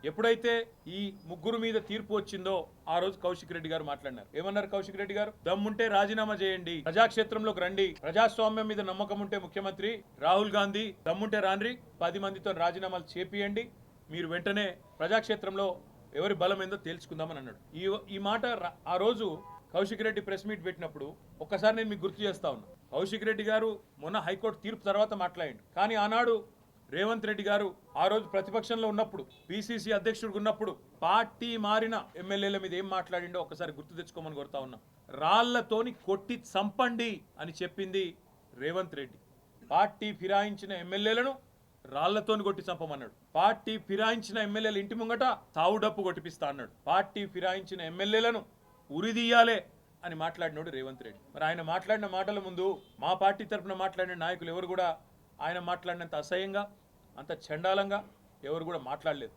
ఎప్పుడైతే ఈ ముగ్గురు మీద తీర్పు వచ్చిందో ఆ రోజు కౌశిక్ రెడ్డి గారు మాట్లాడినారు. ఏమన్నారు కౌశిక్ రెడ్డి గారు? దమ్ముంటే రాజీనామా చేయండి, ప్రజాక్షేత్రంలోకి రండి, ప్రజాస్వామ్యం మీద నమ్మకం ఉంటే ముఖ్యమంత్రి రాహుల్ గాంధీ దమ్ముంటే రాన్రి, 10 మందితో రాజీనామాలు చేపియండి, మీరు వెంటనే ప్రజాక్షేత్రంలో ఎవరి బలం ఏందో తేల్చుకుందామని అన్నాడు. ఈ మాట ఆ రోజు కౌశిక్ రెడ్డి ప్రెస్ మీట్ పెట్టినప్పుడు ఒక్కసారి నేను మీకు గుర్తు చేస్తా ఉన్నా. కౌశిక్ రెడ్డి గారు మొన్న హైకోర్టు తీర్పు తర్వాత మాట్లాడిండు, కానీ ఆనాడు రేవంత్ రెడ్డి గారు ఆ రోజు ప్రతిపక్షంలో ఉన్నప్పుడు, పిసిసి అధ్యక్షుడిగా ఉన్నప్పుడు పార్టీ మారిన ఎమ్మెల్యేల మీద ఏం మాట్లాడిండో ఒకసారి గుర్తు తెచ్చుకోమని కోరుతా ఉన్నా. రాళ్లతోని కొట్టి చంపండి అని చెప్పింది రేవంత్ రెడ్డి. పార్టీ ఫిరాయించిన ఎమ్మెల్యేలను రాళ్లతోని కొట్టి చంపమన్నాడు. పార్టీ ఫిరాయించిన ఎమ్మెల్యేల ఇంటి ముంగట తావుడప్పు కొట్టిపిస్తా అన్నాడు. పార్టీ ఫిరాయించిన ఎమ్మెల్యేలను ఉరిదీయాలే అని మాట్లాడినాడు రేవంత్ రెడ్డి. మరి ఆయన మాట్లాడిన మాటల ముందు మా పార్టీ తరఫున మాట్లాడిన నాయకులు ఎవరు కూడా ఆయన మాట్లాడినంత అసహ్యంగా, అంత చండాలంగా ఎవరు కూడా మాట్లాడలేదు.